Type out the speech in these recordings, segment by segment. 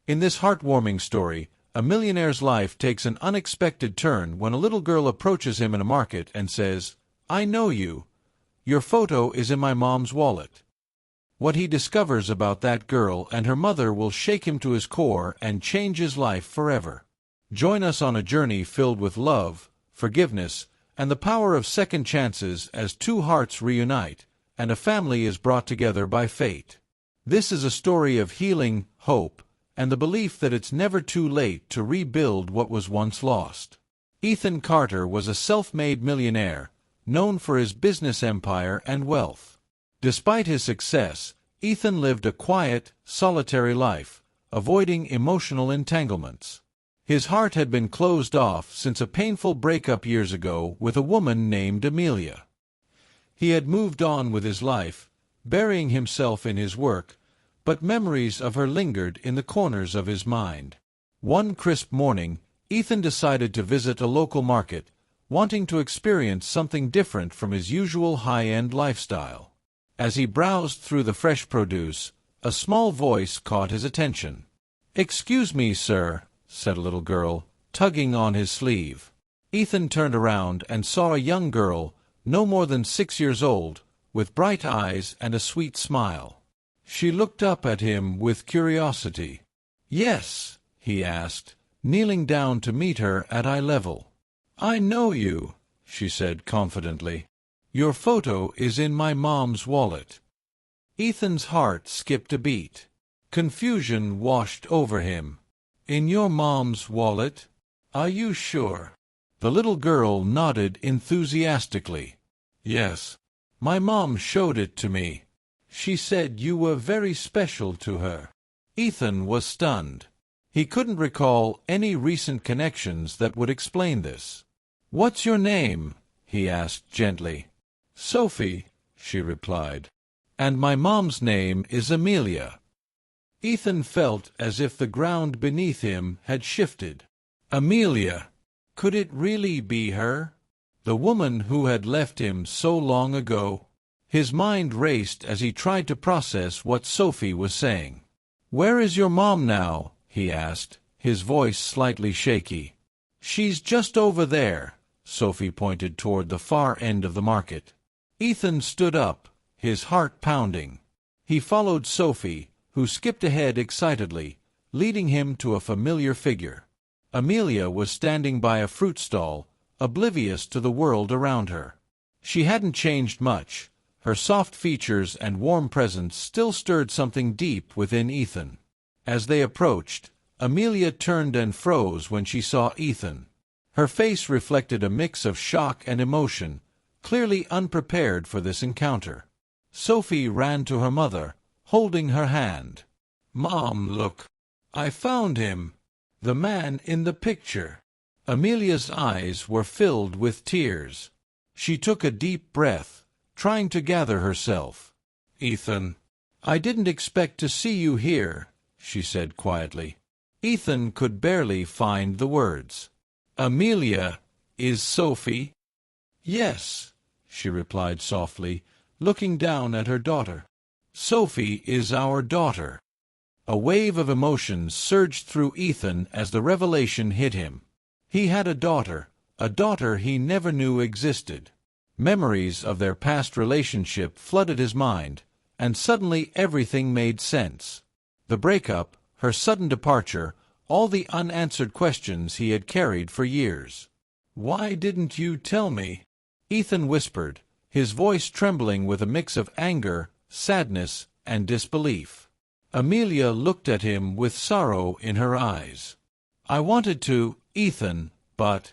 In this heartwarming story, a millionaire's life takes an unexpected turn when a little girl approaches him in a market and says, "I know you. Your photo is in my mom's wallet." What he discovers about that girl and her mother will shake him to his core and change his life forever. Join us on a journey filled with love, forgiveness, and the power of second chances as two hearts reunite and a family is brought together by fate. This is a story of healing, hope, and the belief that it's never too late to rebuild what was once lost. Ethan Carter was a self-made millionaire, known for his business empire and wealth. Despite his success, Ethan lived a quiet, solitary life, avoiding emotional entanglements. His heart had been closed off since a painful breakup years ago with a woman named Amelia. He had moved on with his life, burying himself in his work, but memories of her lingered in the corners of his mind. One crisp morning, Ethan decided to visit a local market, wanting to experience something different from his usual high-end lifestyle. As he browsed through the fresh produce, a small voice caught his attention. "Excuse me, sir," said a little girl, tugging on his sleeve. Ethan turned around and saw a young girl, no more than 6 years old, with bright eyes and a sweet smile. She looked up at him with curiosity. "Yes," he asked, kneeling down to meet her at eye level. "I know you," she said confidently. "Your photo is in my mom's wallet." Ethan's heart skipped a beat. Confusion washed over him. "In your mom's wallet? Are you sure?" The little girl nodded enthusiastically. "Yes. My mom showed it to me. She said you were very special to her." Ethan was stunned. He couldn't recall any recent connections that would explain this. "What's your name?" he asked gently. "Sophie," she replied. "And my mom's name is Amelia." Ethan felt as if the ground beneath him had shifted. Amelia! Could it really be her? The woman who had left him so long ago? His mind raced as he tried to process what Sophie was saying. "Where is your mom now?" he asked, his voice slightly shaky. "She's just over there." Sophie pointed toward the far end of the market. Ethan stood up, his heart pounding. He followed Sophie, who skipped ahead excitedly, leading him to a familiar figure. Amelia was standing by a fruit stall, oblivious to the world around her. She hadn't changed much. Her soft features and warm presence still stirred something deep within Ethan. As they approached, Amelia turned and froze when she saw Ethan. Her face reflected a mix of shock and emotion, clearly unprepared for this encounter. Sophie ran to her mother, holding her hand. "Mom, look! I found him! The man in the picture!" Amelia's eyes were filled with tears. She took a deep breath, trying to gather herself. "Ethan, I didn't expect to see you here," she said quietly. Ethan could barely find the words. "Amelia, is Sophie?" "Yes," she replied softly, looking down at her daughter. "Sophie is our daughter." A wave of emotion surged through Ethan as the revelation hit him. He had a daughter he never knew existed. Memories of their past relationship flooded his mind, and suddenly everything made sense. The breakup, her sudden departure, all the unanswered questions he had carried for years. "Why didn't you tell me?" Ethan whispered, his voice trembling with a mix of anger, sadness, and disbelief. Amelia looked at him with sorrow in her eyes. "I wanted to, Ethan, but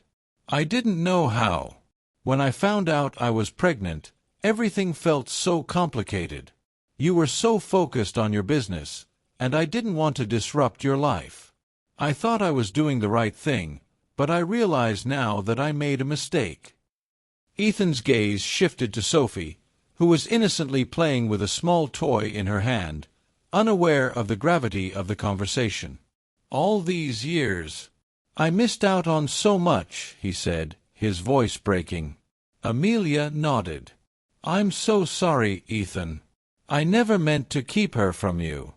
I didn't know how. When I found out I was pregnant, everything felt so complicated. You were so focused on your business, and I didn't want to disrupt your life. I thought I was doing the right thing, but I realize now that I made a mistake." Ethan's gaze shifted to Sophie, who was innocently playing with a small toy in her hand, unaware of the gravity of the conversation. "All these years, I missed out on so much," he said, his voice breaking. Amelia nodded. "I'm so sorry, Ethan. I never meant to keep her from you.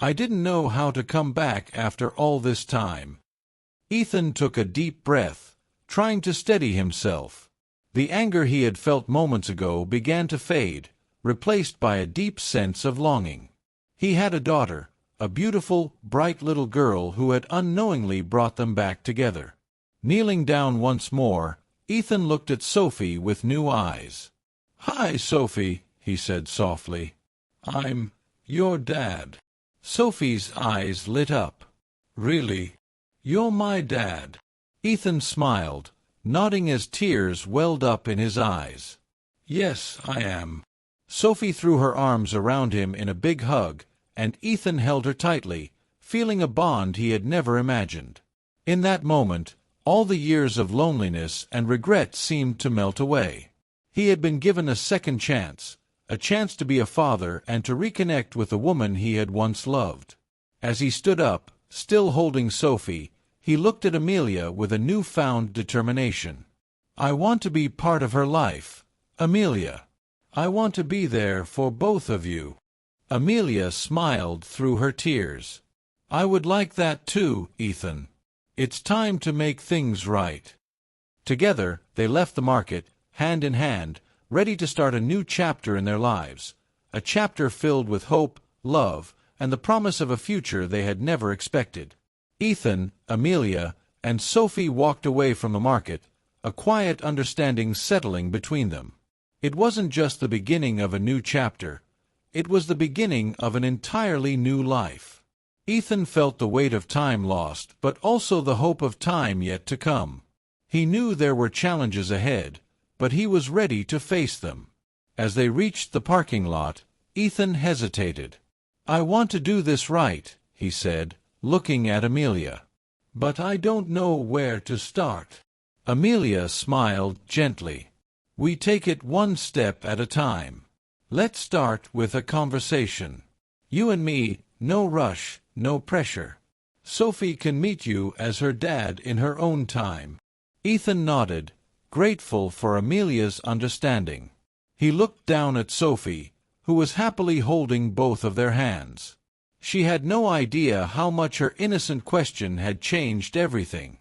I didn't know how to come back after all this time. Ethan took a deep breath, trying to steady himself. The anger he had felt moments ago began to fade, replaced by a deep sense of longing. He had a daughter, a beautiful, bright little girl who had unknowingly brought them back together. Kneeling down once more, Ethan looked at Sophie with new eyes. "Hi, Sophie," he said softly. "I'm your dad." Sophie's eyes lit up. "Really? You're my dad?" Ethan smiled, nodding as tears welled up in his eyes. "Yes, I am." Sophie threw her arms around him in a big hug, and Ethan held her tightly, feeling a bond he had never imagined. In that moment, all the years of loneliness and regret seemed to melt away. He had been given a second chance, a chance to be a father and to reconnect with the woman he had once loved. As he stood up, still holding Sophie, he looked at Amelia with a newfound determination. "I want to be part of her life, Amelia. I want to be there for both of you." Amelia smiled through her tears. "I would like that too, Ethan. It's time to make things right." Together, they left the market, hand in hand, ready to start a new chapter in their lives, a chapter filled with hope, love, and the promise of a future they had never expected. Ethan, Amelia, and Sophie walked away from the market, a quiet understanding settling between them. It wasn't just the beginning of a new chapter. It was the beginning of an entirely new life. Ethan felt the weight of time lost, but also the hope of time yet to come. He knew there were challenges ahead, but he was ready to face them. As they reached the parking lot, Ethan hesitated. "I want to do this right," he said, looking at Amelia. "But I don't know where to start." Amelia smiled gently. "We take it one step at a time. Let's start with a conversation. You and me, no rush, no pressure. Sophie can meet you as her dad in her own time." Ethan nodded, grateful for Amelia's understanding. He looked down at Sophie, who was happily holding both of their hands. She had no idea how much her innocent question had changed everything.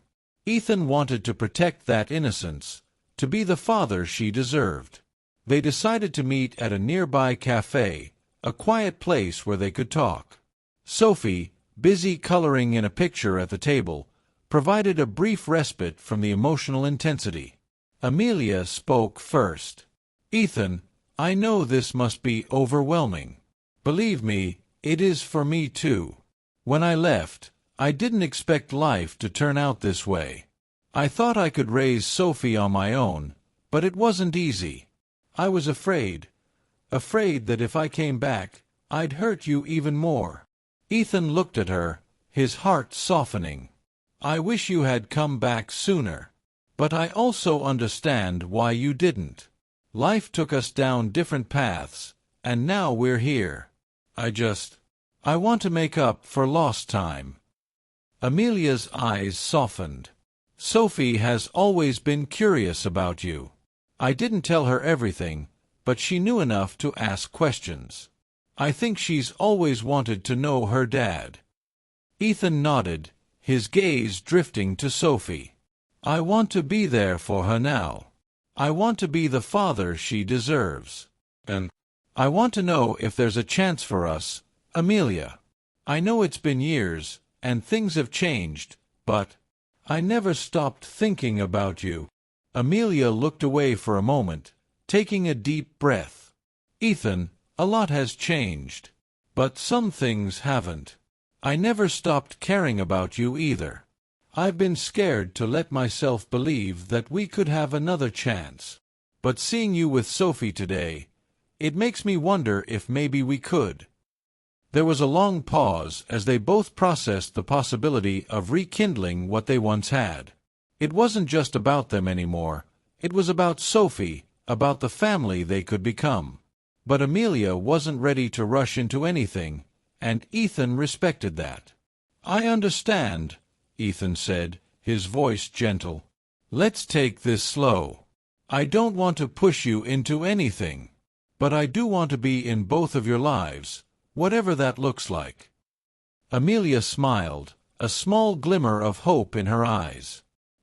Ethan wanted to protect that innocence, to be the father she deserved. They decided to meet at a nearby cafe, a quiet place where they could talk. Sophie, busy coloring in a picture at the table, provided a brief respite from the emotional intensity. Amelia spoke first. "Ethan, I know this must be overwhelming. Believe me, it is for me too. When I left, I didn't expect life to turn out this way. I thought I could raise Sophie on my own, but it wasn't easy. I was afraid that if I came back, I'd hurt you even more." Ethan looked at her, his heart softening. "I wish you had come back sooner. But I also understand why you didn't. Life took us down different paths, and now we're here. I want to make up for lost time." Amelia's eyes softened. "Sophie has always been curious about you. I didn't tell her everything, but she knew enough to ask questions. I think she's always wanted to know her dad." Ethan nodded, his gaze drifting to Sophie. "I want to be there for her now. I want to be the father she deserves. And I want to know if there's a chance for us, Amelia. I know it's been years, and things have changed, but I never stopped thinking about you." Amelia looked away for a moment, taking a deep breath. "Ethan, a lot has changed. But some things haven't. I never stopped caring about you either. I've been scared to let myself believe that we could have another chance. But seeing you with Sophie today, it makes me wonder if maybe we could." There was a long pause as they both processed the possibility of rekindling what they once had. It wasn't just about them anymore. It was about Sophie, about the family they could become. But Amelia wasn't ready to rush into anything, and Ethan respected that. "I understand," Ethan said, his voice gentle. "Let's take this slow. I don't want to push you into anything. But I do want to be in both of your lives, whatever that looks like." Amelia smiled, a small glimmer of hope in her eyes.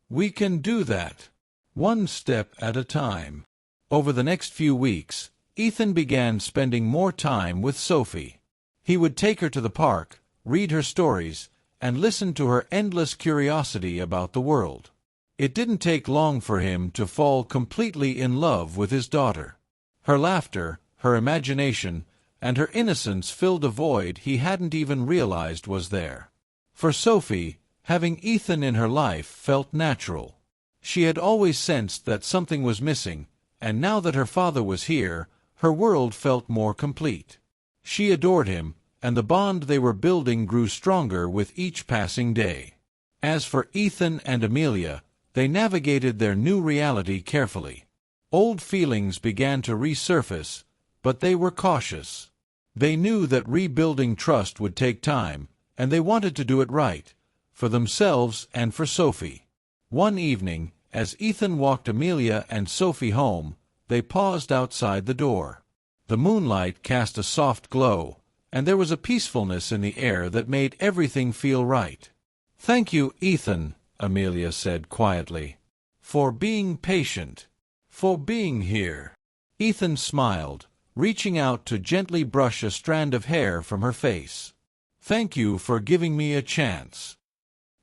"We can do that. One step at a time." Over the next few weeks, Ethan began spending more time with Sophie. He would take her to the park, read her stories, and listen to her endless curiosity about the world. It didn't take long for him to fall completely in love with his daughter. Her laughter, her imagination, and her innocence filled a void he hadn't even realized was there. For Sophie, having Ethan in her life felt natural. She had always sensed that something was missing, and now that her father was here, her world felt more complete. She adored him, and the bond they were building grew stronger with each passing day. As for Ethan and Amelia, they navigated their new reality carefully. Old feelings began to resurface, but they were cautious. They knew that rebuilding trust would take time, and they wanted to do it right, for themselves and for Sophie. One evening, as Ethan walked Amelia and Sophie home, they paused outside the door. The moonlight cast a soft glow, and there was a peacefulness in the air that made everything feel right. "Thank you, Ethan," Amelia said quietly, "for being patient, for being here." Ethan smiled, reaching out to gently brush a strand of hair from her face. "Thank you for giving me a chance."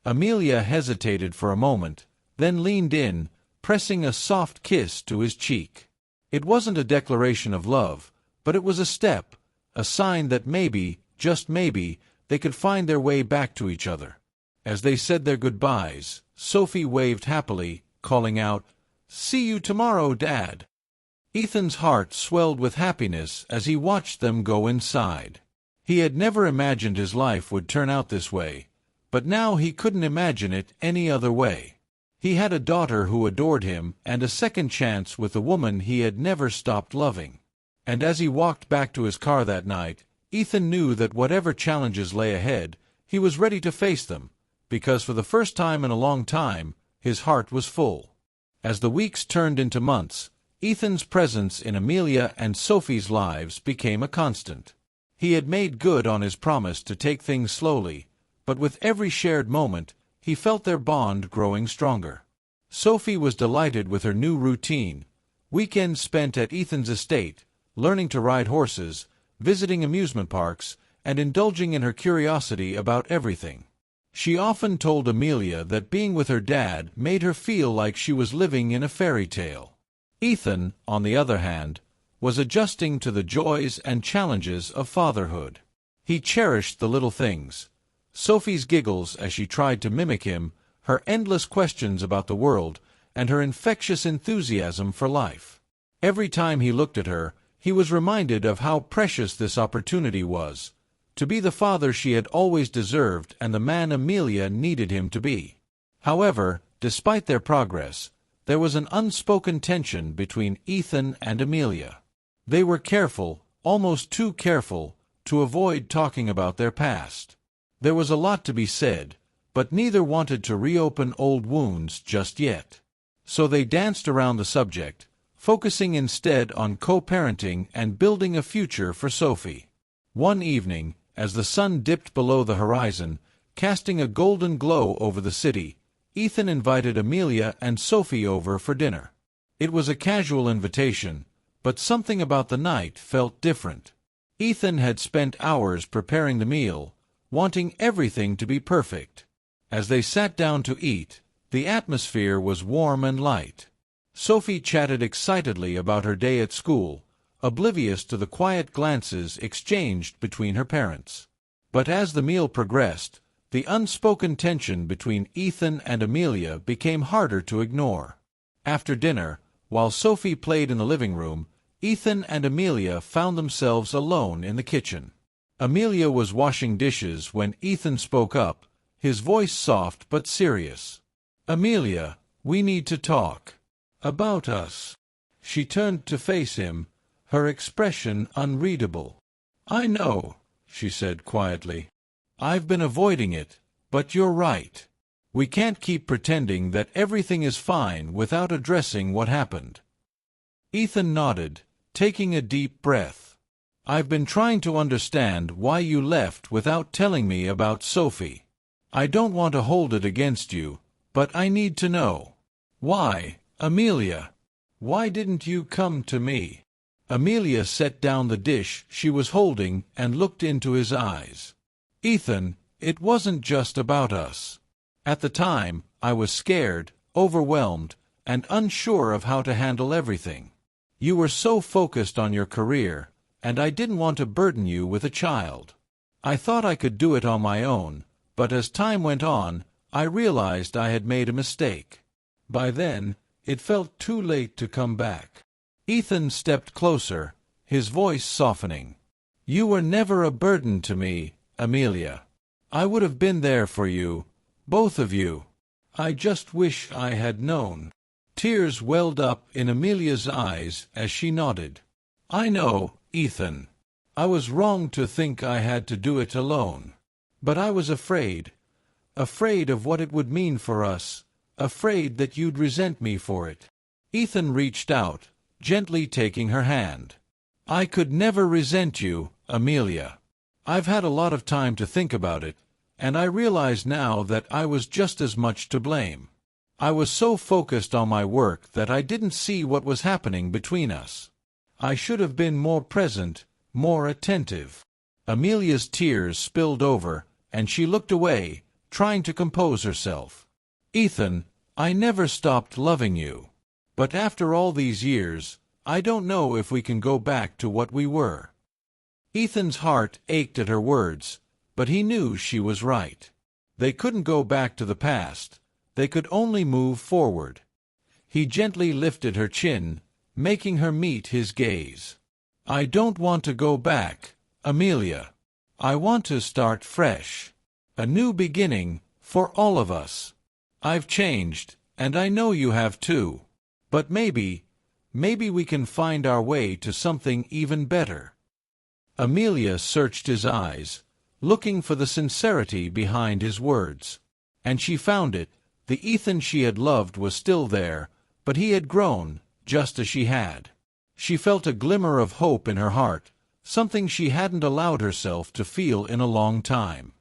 Amelia hesitated for a moment, then leaned in, pressing a soft kiss to his cheek. It wasn't a declaration of love, but it was a step, a sign that maybe, just maybe, they could find their way back to each other. As they said their goodbyes, Sophie waved happily, calling out, "See you tomorrow, Dad." Ethan's heart swelled with happiness as he watched them go inside. He had never imagined his life would turn out this way, but now he couldn't imagine it any other way. He had a daughter who adored him and a second chance with a woman he had never stopped loving. And as he walked back to his car that night, Ethan knew that whatever challenges lay ahead, he was ready to face them, because for the first time in a long time, his heart was full. As the weeks turned into months, Ethan's presence in Amelia and Sophie's lives became a constant. He had made good on his promise to take things slowly, but with every shared moment, he felt their bond growing stronger. Sophie was delighted with her new routine, weekends spent at Ethan's estate, learning to ride horses, visiting amusement parks, and indulging in her curiosity about everything. She often told Amelia that being with her dad made her feel like she was living in a fairy tale. Ethan, on the other hand, was adjusting to the joys and challenges of fatherhood. He cherished the little things, Sophie's giggles as she tried to mimic him, her endless questions about the world, and her infectious enthusiasm for life. Every time he looked at her, he was reminded of how precious this opportunity was, to be the father she had always deserved and the man Amelia needed him to be. However, despite their progress, there was an unspoken tension between Ethan and Amelia. They were careful, almost too careful, to avoid talking about their past. There was a lot to be said, but neither wanted to reopen old wounds just yet. So they danced around the subject, focusing instead on co-parenting and building a future for Sophie. One evening, as the sun dipped below the horizon, casting a golden glow over the city, Ethan invited Amelia and Sophie over for dinner. It was a casual invitation, but something about the night felt different. Ethan had spent hours preparing the meal, wanting everything to be perfect. As they sat down to eat, the atmosphere was warm and light. Sophie chatted excitedly about her day at school, oblivious to the quiet glances exchanged between her parents. But as the meal progressed, the unspoken tension between Ethan and Amelia became harder to ignore. After dinner, while Sophie played in the living room, Ethan and Amelia found themselves alone in the kitchen. Amelia was washing dishes when Ethan spoke up, his voice soft but serious. "Amelia, we need to talk. About us." She turned to face him, her expression unreadable. "I know," she said quietly. "I've been avoiding it, but you're right. We can't keep pretending that everything is fine without addressing what happened." Ethan nodded, taking a deep breath. I've been trying to understand why you left without telling me about Sophie. I don't want to hold it against you, but I need to know. Why, Amelia? Why didn't you come to me? Amelia set down the dish she was holding and looked into his eyes. Ethan, it wasn't just about us. At the time, I was scared, overwhelmed, and unsure of how to handle everything. You were so focused on your career, and I didn't want to burden you with a child. I thought I could do it on my own, but as time went on, I realized I had made a mistake. By then, it felt too late to come back. Ethan stepped closer, his voice softening. You were never a burden to me, Amelia. I would have been there for you, both of you. I just wish I had known. Tears welled up in Amelia's eyes as she nodded. I know, Ethan. I was wrong to think I had to do it alone. But I was afraid. Afraid of what it would mean for us. Afraid that you'd resent me for it. Ethan reached out, gently taking her hand. I could never resent you, Amelia. I've had a lot of time to think about it, and I realize now that I was just as much to blame. I was so focused on my work that I didn't see what was happening between us. I should have been more present, more attentive. Amelia's tears spilled over, and she looked away, trying to compose herself. Ethan, I never stopped loving you. But after all these years, I don't know if we can go back to what we were. Ethan's heart ached at her words, but he knew she was right. They couldn't go back to the past. They could only move forward. He gently lifted her chin, making her meet his gaze. I don't want to go back, Amelia. I want to start fresh. A new beginning, for all of us. I've changed, and I know you have too. But maybe we can find our way to something even better. Amelia searched his eyes, looking for the sincerity behind his words. And she found it. The Ethan she had loved was still there, but he had grown, just as she had. She felt a glimmer of hope in her heart, something she hadn't allowed herself to feel in a long time.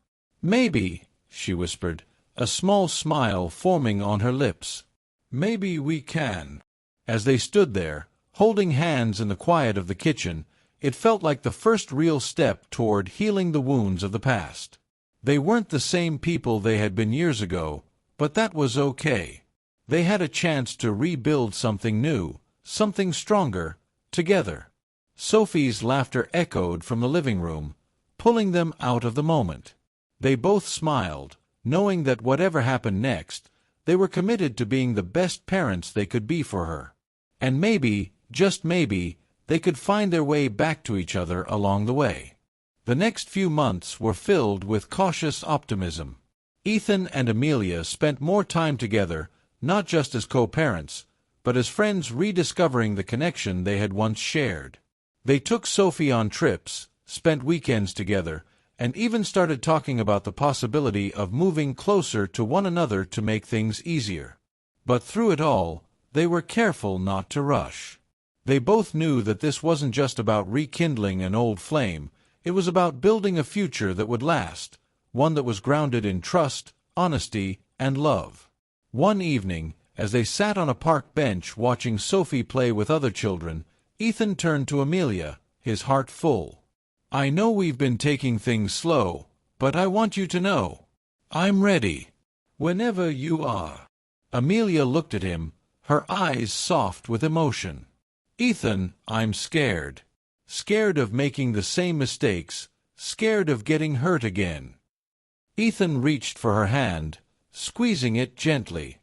Maybe, she whispered, a small smile forming on her lips. Maybe we can. As they stood there, holding hands in the quiet of the kitchen, it felt like the first real step toward healing the wounds of the past. They weren't the same people they had been years ago, but that was okay. They had a chance to rebuild something new, something stronger, together. Sophie's laughter echoed from the living room, pulling them out of the moment. They both smiled, knowing that whatever happened next, they were committed to being the best parents they could be for her. And maybe, just maybe, they could find their way back to each other along the way. The next few months were filled with cautious optimism. Ethan and Amelia spent more time together, not just as co-parents, but as friends rediscovering the connection they had once shared. They took Sophie on trips, spent weekends together, and even started talking about the possibility of moving closer to one another to make things easier. But through it all, they were careful not to rush. They both knew that this wasn't just about rekindling an old flame, it was about building a future that would last, one that was grounded in trust, honesty, and love. One evening, as they sat on a park bench watching Sophie play with other children, Ethan turned to Amelia, his heart full. I know we've been taking things slow, but I want you to know. I'm ready. Whenever you are. Amelia looked at him, her eyes soft with emotion. Ethan, I'm scared. Scared of making the same mistakes, scared of getting hurt again. Ethan reached for her hand, squeezing it gently.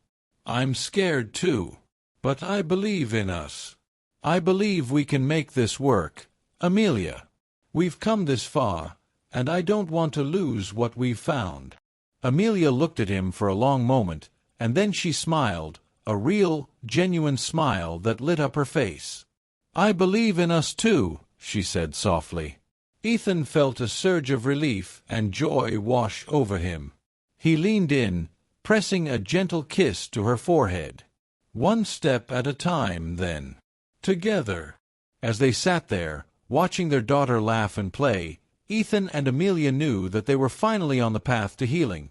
I'm scared too. But I believe in us. I believe we can make this work, Amelia. We've come this far, and I don't want to lose what we've found. Amelia looked at him for a long moment, and then she smiled, a real, genuine smile that lit up her face. I believe in us too, she said softly. Ethan felt a surge of relief and joy wash over him. He leaned in, pressing a gentle kiss to her forehead. One step at a time, then. Together. As they sat there, Watching their daughter laugh and play, Ethan and Amelia knew that they were finally on the path to healing.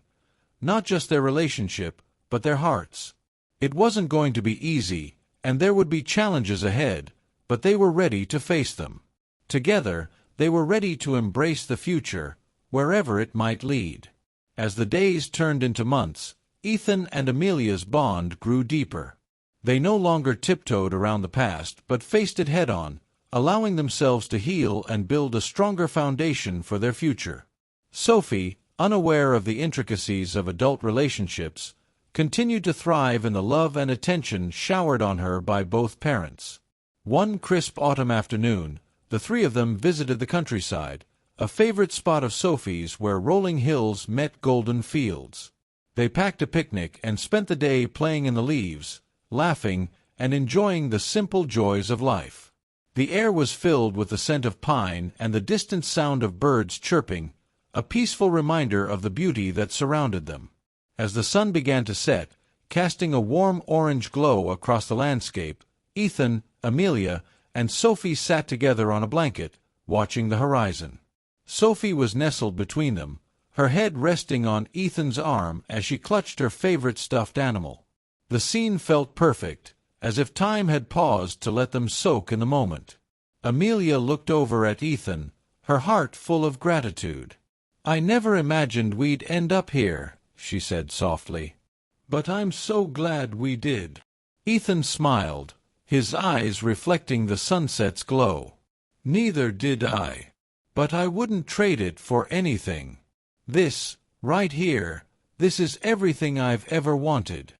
Not just their relationship, but their hearts. It wasn't going to be easy, and there would be challenges ahead, but they were ready to face them. Together, they were ready to embrace the future, wherever it might lead. As the days turned into months, Ethan and Amelia's bond grew deeper. They no longer tiptoed around the past, but faced it head-on, allowing themselves to heal and build a stronger foundation for their future. Sophie, unaware of the intricacies of adult relationships, continued to thrive in the love and attention showered on her by both parents. One crisp autumn afternoon, the three of them visited the countryside, a favorite spot of Sophie's where rolling hills met golden fields. They packed a picnic and spent the day playing in the leaves, laughing, and enjoying the simple joys of life. The air was filled with the scent of pine and the distant sound of birds chirping, a peaceful reminder of the beauty that surrounded them. As the sun began to set, casting a warm orange glow across the landscape, Ethan, Amelia, and Sophie sat together on a blanket, watching the horizon. Sophie was nestled between them, her head resting on Ethan's arm as she clutched her favorite stuffed animal. The scene felt perfect, as if time had paused to let them soak in the moment. Amelia looked over at Ethan, her heart full of gratitude. "I never imagined we'd end up here," she said softly. "But I'm so glad we did." Ethan smiled, his eyes reflecting the sunset's glow. "Neither did I. But I wouldn't trade it for anything. This, right here, this is everything I've ever wanted."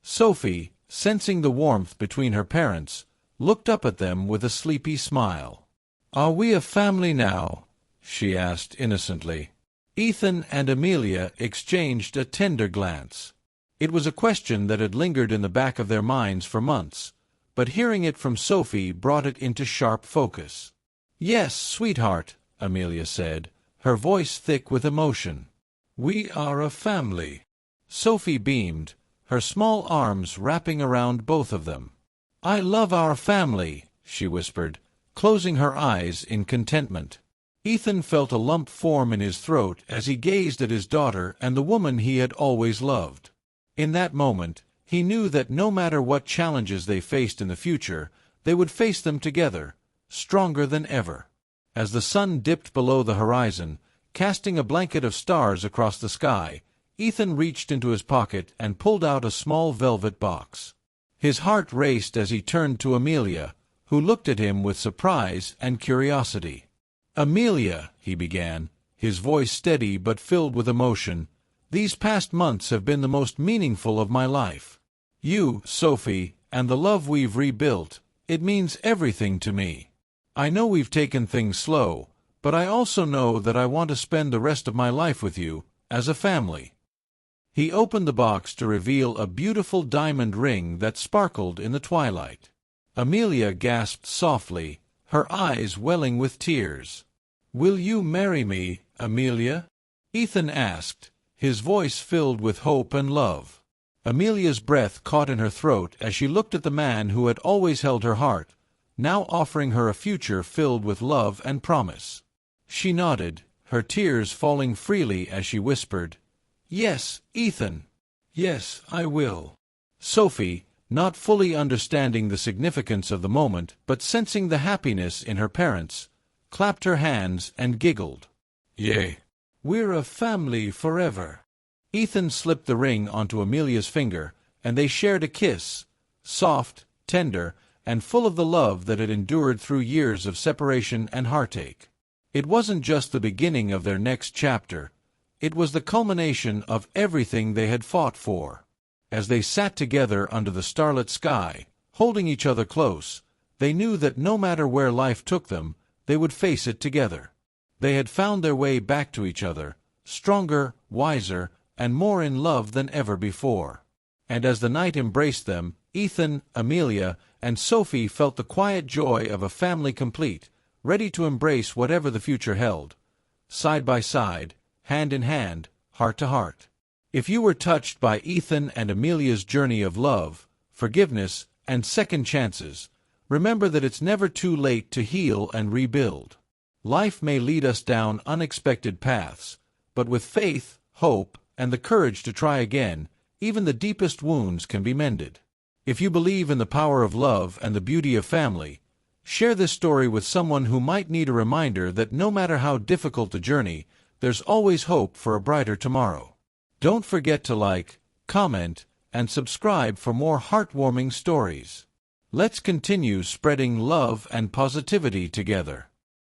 Sophie, sensing the warmth between her parents, looked up at them with a sleepy smile. "Are we a family now?" she asked innocently. Ethan and Amelia exchanged a tender glance. It was a question that had lingered in the back of their minds for months, but hearing it from Sophie brought it into sharp focus. "Yes, sweetheart," Amelia said, her voice thick with emotion. "We are a family." Sophie beamed, her small arms wrapping around both of them. "I love our family," she whispered, closing her eyes in contentment. Ethan felt a lump form in his throat as he gazed at his daughter and the woman he had always loved. In that moment, he knew that no matter what challenges they faced in the future, they would face them together, stronger than ever. As the sun dipped below the horizon, casting a blanket of stars across the sky, Ethan reached into his pocket and pulled out a small velvet box. His heart raced as he turned to Amelia, who looked at him with surprise and curiosity. "Amelia," he began, his voice steady but filled with emotion, "these past months have been the most meaningful of my life. You, Sophie, and the love we've rebuilt, it means everything to me. I know we've taken things slow, but I also know that I want to spend the rest of my life with you, as a family." He opened the box to reveal a beautiful diamond ring that sparkled in the twilight. Amelia gasped softly, her eyes welling with tears. "Will you marry me, Amelia?" Ethan asked, his voice filled with hope and love. Amelia's breath caught in her throat as she looked at the man who had always held her heart, now offering her a future filled with love and promise. She nodded, her tears falling freely as she whispered, "Yes, Ethan. Yes, I will." Sophie, not fully understanding the significance of the moment, but sensing the happiness in her parents, clapped her hands and giggled. "Yay! We're a family forever." Ethan slipped the ring onto Amelia's finger, and they shared a kiss, soft, tender, and full of the love that had endured through years of separation and heartache. It wasn't just the beginning of their next chapter. It was the culmination of everything they had fought for. As they sat together under the starlit sky, holding each other close, they knew that no matter where life took them, they would face it together. They had found their way back to each other, stronger, wiser, and more in love than ever before. And as the night embraced them, Ethan, Amelia, and Sophie felt the quiet joy of a family complete, ready to embrace whatever the future held. Side by side, hand in hand, heart to heart. If you were touched by Ethan and Amelia's journey of love, forgiveness, and second chances, Remember that it's never too late to heal and rebuild. Life may lead us down unexpected paths, but with faith, hope, and the courage to try again, even the deepest wounds can be mended. If you believe in the power of love and the beauty of family, share this story with someone who might need a reminder that no matter how difficult the journey, there's always hope for a brighter tomorrow. Don't forget to like, comment, and subscribe for more heartwarming stories. Let's continue spreading love and positivity together.